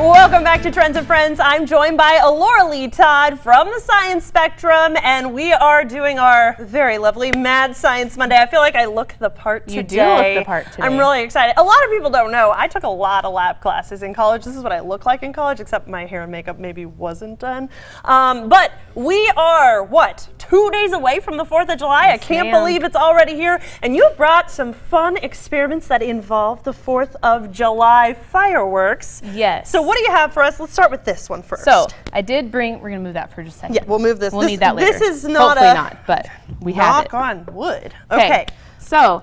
Welcome back to Trends and Friends. I'm joined by Laura Lee Todd from the Science Spectrum, and we are doing our very lovely Mad Science Monday. I feel like I look the part today. You do look the part today. I'm really excited. A lot of people don't know, I took a lot of lab classes in college. This is what I look like in college, except my hair and makeup maybe wasn't done. But we are, what, 2 days away from the 4th of July? Yes, I can't believe it's already here. And you've brought some fun experiments that involve the 4th of July fireworks. Yes. So what do you have for us? Let's start with this one first. So I did bring, we're going to move that for just a second. Yeah, we'll move this. We'll need that later. This is not Hopefully not, but we have it. Knock on wood. Okay. So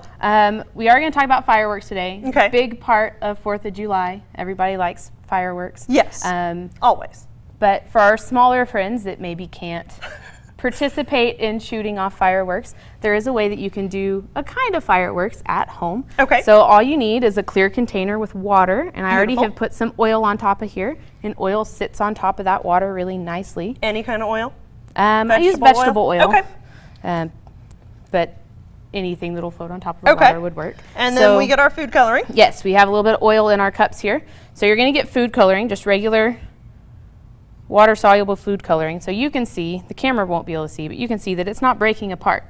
we are going to talk about fireworks today. Okay. Big part of 4th of July. Everybody likes fireworks. Yes, always. But for our smaller friends that maybe can't participate in shooting off fireworks, there is a way that you can do a kind of fireworks at home. Okay. So all you need is a clear container with water, and I already have put some oil on top of here, and oil sits on top of that water really nicely. Any kind of oil? I use vegetable oil. Okay. But anything that'll float on top of the water would work. And then we get our food coloring? Yes, we have a little bit of oil in our cups here. So you're going to get food coloring, just regular water-soluble food coloring. So you can see, the camera won't be able to see, but you can see that it's not breaking apart.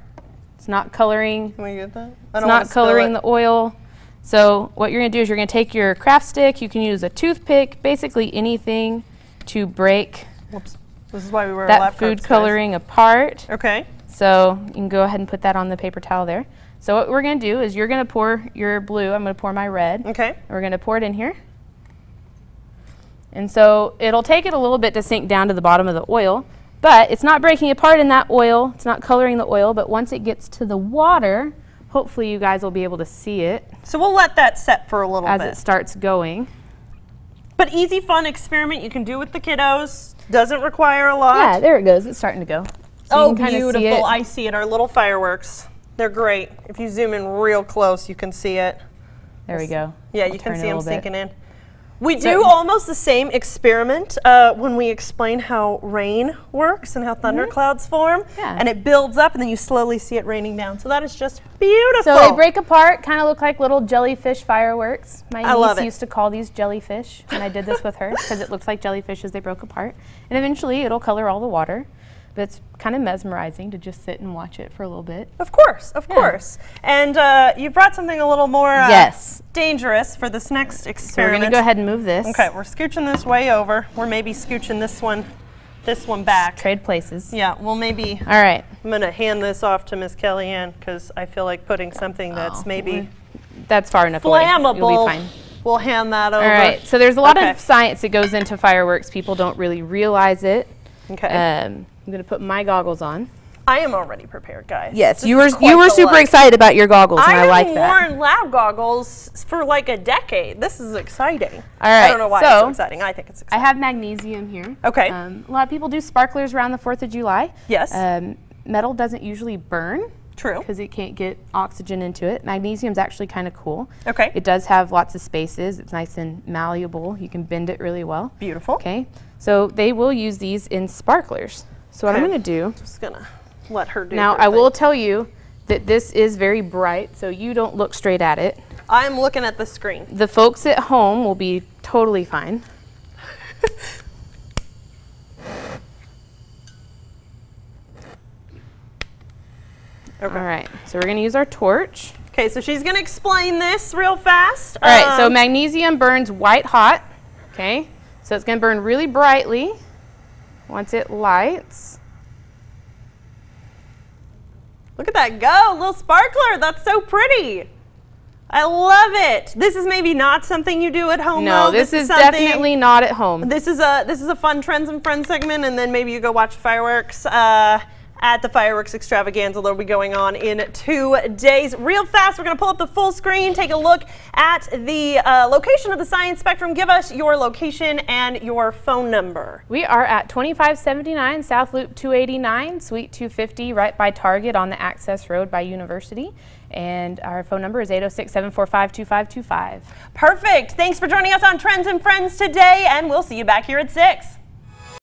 It's not coloring. Can we get that? It's not coloring the oil. So what you're going to do is you're going to take your craft stick. You can use a toothpick, basically anything to break Whoops. This is why we wear that lab food coats, coloring apart. Okay. So you can go ahead and put that on the paper towel there. So what we're going to do is you're going to pour your blue. I'm going to pour my red. Okay. And we're going to pour it in here. And so it'll take it a little bit to sink down to the bottom of the oil, but it's not breaking apart in that oil. It's not coloring the oil, but once it gets to the water, hopefully you guys will be able to see it. So we'll let that set for a little bit. As it starts going. But easy, fun experiment you can do with the kiddos. Doesn't require a lot. Yeah, there it goes. It's starting to go. So oh, beautiful. I see it. Our little fireworks. They're great. If you zoom in real close, you can see it. There we go. Yeah, you can see them sinking in. We do almost the same experiment when we explain how rain works and how thunderclouds form. Yeah. And it builds up and then you slowly see it raining down. So that is just beautiful. So they break apart, kind of look like little jellyfish fireworks. My niece used to call these jellyfish, and I did this with her because it looks like jellyfish as they broke apart. And eventually it'll color all the water. But it's kind of mesmerizing to just sit and watch it for a little bit. Of course, of course. And you brought something a little more dangerous for this next experiment. So we're going to go ahead and move this. Okay, we're scooching this way over. We're maybe scooching this one back. Trade places. Yeah, well maybe. All right. I'm going to hand this off to Miss Kellyanne because I feel like putting something that's maybe that's far enough flammable. Away. You'll be fine. We'll hand that over. All right, so there's a lot of science that goes into fireworks. People don't really realize it. Okay. I'm going to put my goggles on. I am already prepared, guys. Yes, you were super excited about your goggles, and I like that. I haven't worn lab goggles for like a decade. This is exciting. All right. I don't know why it's so exciting. I think it's exciting. I have magnesium here. Okay. A lot of people do sparklers around the 4th of July. Yes. Metal doesn't usually burn. True. Because it can't get oxygen into it. Magnesium's actually kind of cool. Okay. It does have lots of spaces. It's nice and malleable. You can bend it really well. Beautiful. Okay. So they will use these in sparklers. So what I'm going to do, just going to let her do now I will tell you that this is very bright, so you don't look straight at it. I'm looking at the screen. The folks at home will be totally fine. Okay. All right, so we're going to use our torch. Okay, so she's going to explain this real fast. All right, so magnesium burns white hot. Okay, so it's going to burn really brightly once it lights. Look at that go, little sparkler. That's so pretty. I love it. This is maybe not something you do at home. No, this is definitely not at home. This is a fun Trends and Friends segment, and then maybe you go watch fireworks at the fireworks extravaganza that'll be going on in 2 days. Real fast, we're going to pull up the full screen, take a look at the location of the Science Spectrum. Give us your location and your phone number. We are at 2579 South Loop 289, Suite 250, right by Target on the Access Road by University. And our phone number is 806-745-2525. Perfect. Thanks for joining us on Trends and Friends today, and we'll see you back here at 6.